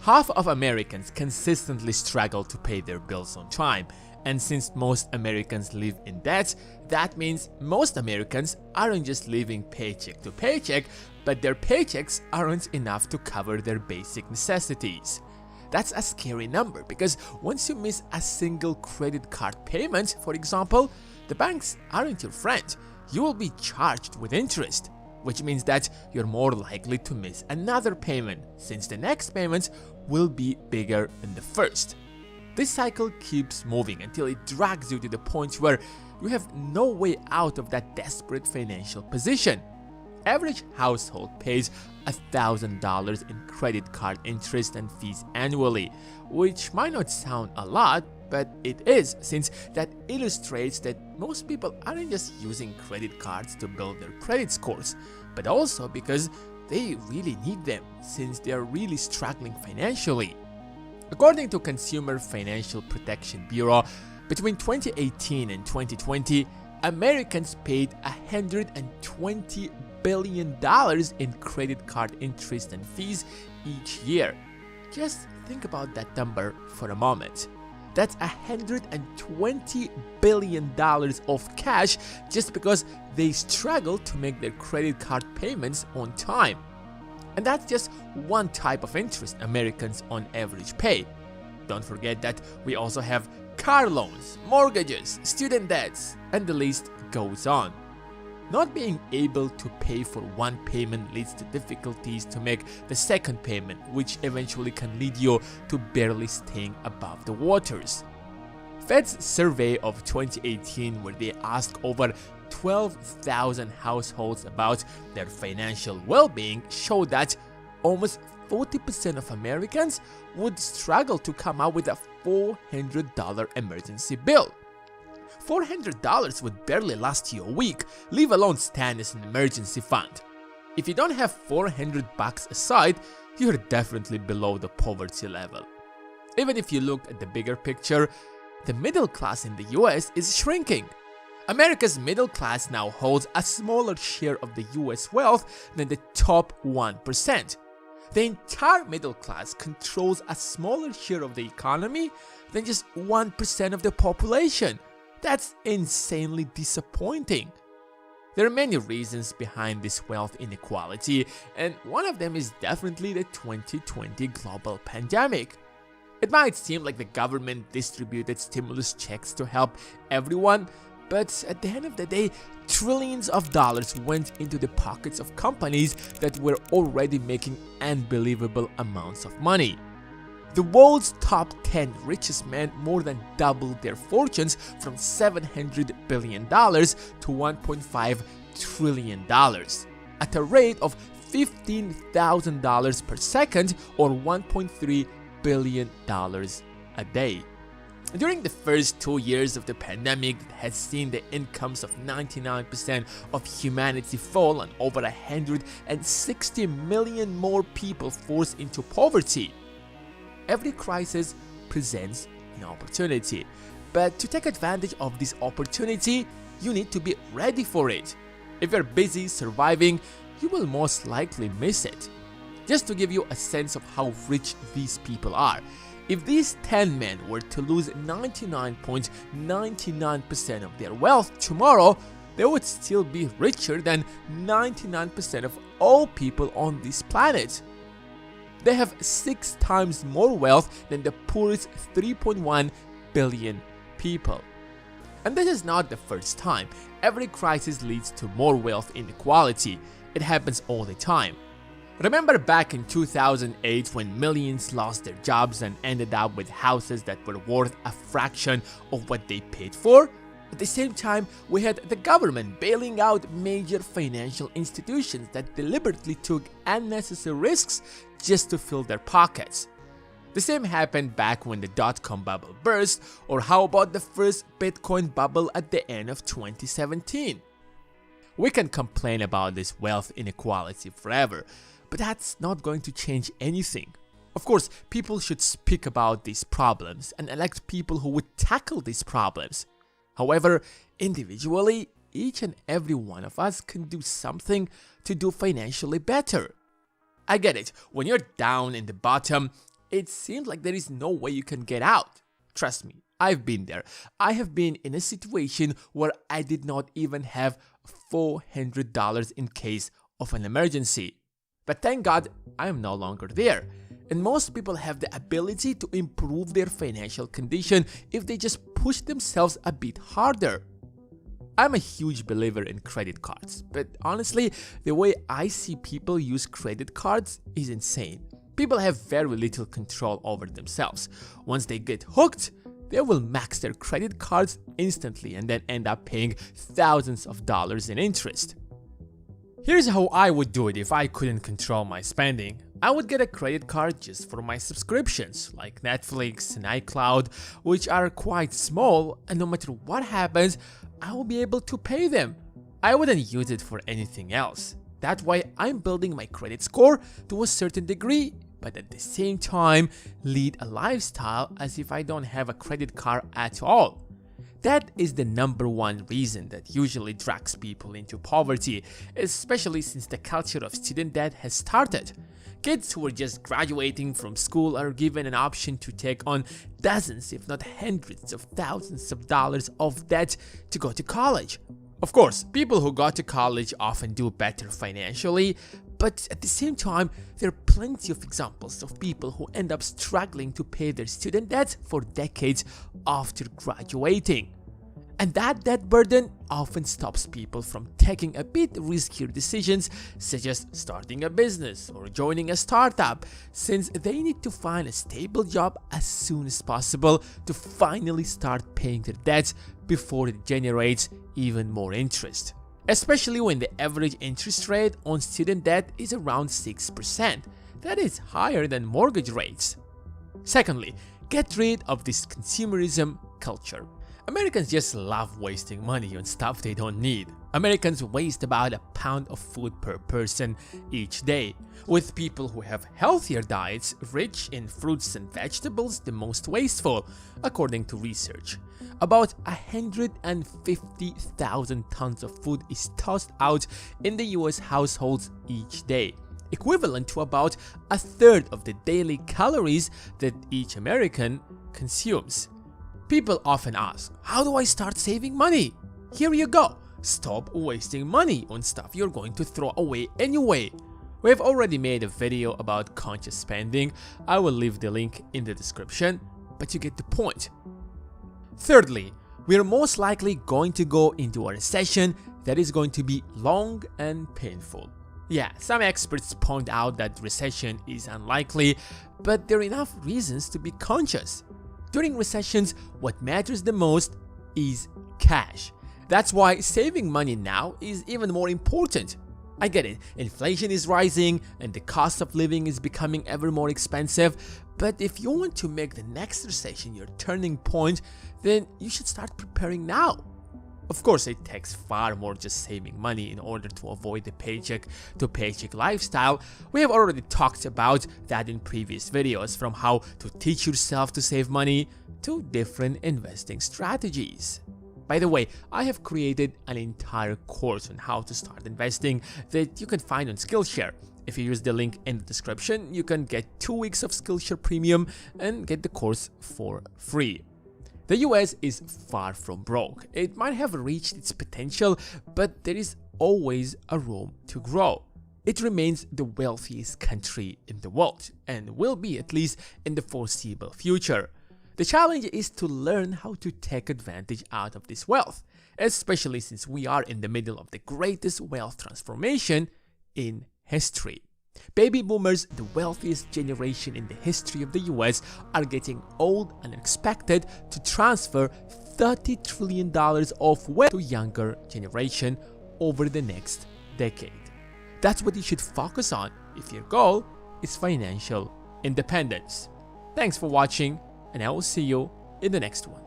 Half of Americans consistently struggle to pay their bills on time, and since most Americans live in debt, that means most Americans aren't just living paycheck to paycheck, but their paychecks aren't enough to cover their basic necessities. That's a scary number because once you miss a single credit card payment, for example, the banks aren't your friend. You will be charged with interest, which means that you're more likely to miss another payment since the next payment will be bigger than the first. This cycle keeps moving until it drags you to the point where you have no way out of that desperate financial position. Average household pays $1,000 in credit card interest and fees annually, which might not sound a lot, but it is, since that illustrates that most people aren't just using credit cards to build their credit scores, but also because they really need them since they are really struggling financially. According to Consumer Financial Protection Bureau, between 2018 and 2020, Americans paid $120 billion in credit card interest and fees each year. Just think about that number for a moment. That's $120 billion of cash just because they struggle to make their credit card payments on time. And that's just one type of interest Americans on average pay. Don't forget that we also have car loans, mortgages, student debts, and the list goes on. Not being able to pay for one payment leads to difficulties to make the second payment, which eventually can lead you to barely staying above the waters. Fed's survey of 2018, where they asked over 12,000 households about their financial well-being, showed that almost 40% of Americans would struggle to come up with a $400 emergency bill. $400 would barely last you a week, leave alone stand as an emergency fund. If you don't have $400 aside, you're definitely below the poverty level. Even if you look at the bigger picture, the middle class in the US is shrinking. America's middle class now holds a smaller share of the US wealth than the top 1%. The entire middle class controls a smaller share of the economy than just 1% of the population. That's insanely disappointing. There are many reasons behind this wealth inequality, and one of them is definitely the 2020 global pandemic. It might seem like the government distributed stimulus checks to help everyone, but at the end of the day, trillions of dollars went into the pockets of companies that were already making unbelievable amounts of money. The world's top 10 richest men more than doubled their fortunes from $700 billion to $1.5 trillion at a rate of $15,000 per second or $1.3 billion a day. During the first 2 years of the pandemic that has seen the incomes of 99% of humanity fall and over 160 million more people forced into poverty. Every crisis presents an opportunity, but to take advantage of this opportunity, you need to be ready for it. If you're busy surviving, you will most likely miss it. Just to give you a sense of how rich these people are, if these 10 men were to lose 99.99% of their wealth tomorrow, they would still be richer than 99% of all people on this planet. They have 6 times more wealth than the poorest 3.1 billion people. And this is not the first time. Every crisis leads to more wealth inequality. It happens all the time. Remember back in 2008 when millions lost their jobs and ended up with houses that were worth a fraction of what they paid for? At the same time, we had the government bailing out major financial institutions that deliberately took unnecessary risks just to fill their pockets. The same happened back when the dot-com bubble burst, or how about the first Bitcoin bubble at the end of 2017? We can complain about this wealth inequality forever, but that's not going to change anything. Of course, people should speak about these problems and elect people who would tackle these problems. However, individually, each and every one of us can do something to do financially better. I get it, when you're down in the bottom, it seems like there is no way you can get out. Trust me, I've been there. I have been in a situation where I did not even have $400 in case of an emergency. But thank God I am no longer there. And most people have the ability to improve their financial condition if they just push themselves a bit harder. I'm a huge believer in credit cards, but honestly, the way I see people use credit cards is insane. People have very little control over themselves. Once they get hooked, they will max their credit cards instantly and then end up paying thousands of dollars in interest. Here's how I would do it if I couldn't control my spending. I would get a credit card just for my subscriptions like Netflix and iCloud, which are quite small, and no matter what happens, I will be able to pay them. I wouldn't use it for anything else. That way I'm building my credit score to a certain degree, but at the same time lead a lifestyle as if I don't have a credit card at all. That is the #1 reason that usually drags people into poverty, especially since the culture of student debt has started. Kids who are just graduating from school are given an option to take on dozens, if not hundreds of thousands of dollars of debt to go to college. Of course, people who go to college often do better financially, but at the same time, there are plenty of examples of people who end up struggling to pay their student debt for decades after graduating. And that debt burden often stops people from taking a bit riskier decisions, such as starting a business or joining a startup, since they need to find a stable job as soon as possible to finally start paying their debts before it generates even more interest. Especially when the average interest rate on student debt is around 6%. That is higher than mortgage rates. Secondly, get rid of this consumerism culture. Americans just love wasting money on stuff they don't need. Americans waste about a pound of food per person each day, with people who have healthier diets rich in fruits and vegetables the most wasteful, according to research. About 150,000 tons of food is tossed out in the US households each day, equivalent to about a third of the daily calories that each American consumes. People often ask, how do I start saving money? Here you go. Stop wasting money on stuff you're going to throw away anyway. We have already made a video about conscious spending. I will leave the link in the description, but you get the point. Thirdly, we are most likely going to go into a recession that is going to be long and painful. Yeah, some experts point out that recession is unlikely, but there are enough reasons to be conscious. During recessions, what matters the most is cash. That's why saving money now is even more important. I get it, inflation is rising and the cost of living is becoming ever more expensive, but if you want to make the next recession your turning point, then you should start preparing now. Of course, it takes far more just saving money in order to avoid the paycheck-to-paycheck lifestyle. We have already talked about that in previous videos, from how to teach yourself to save money to different investing strategies. By the way, I have created an entire course on how to start investing that you can find on Skillshare. If you use the link in the description, you can get 2 weeks of Skillshare Premium and get the course for free. The US is far from broke. It might have reached its potential, but there is always a room to grow. It remains the wealthiest country in the world, and will be at least in the foreseeable future. The challenge is to learn how to take advantage out of this wealth, especially since we are in the middle of the greatest wealth transformation in history. Baby boomers, the wealthiest generation in the history of the US, are getting old and expected to transfer $30 trillion of wealth to younger generation over the next decade. That's what you should focus on if your goal is financial independence. Thanks for watching, and I will see you in the next one.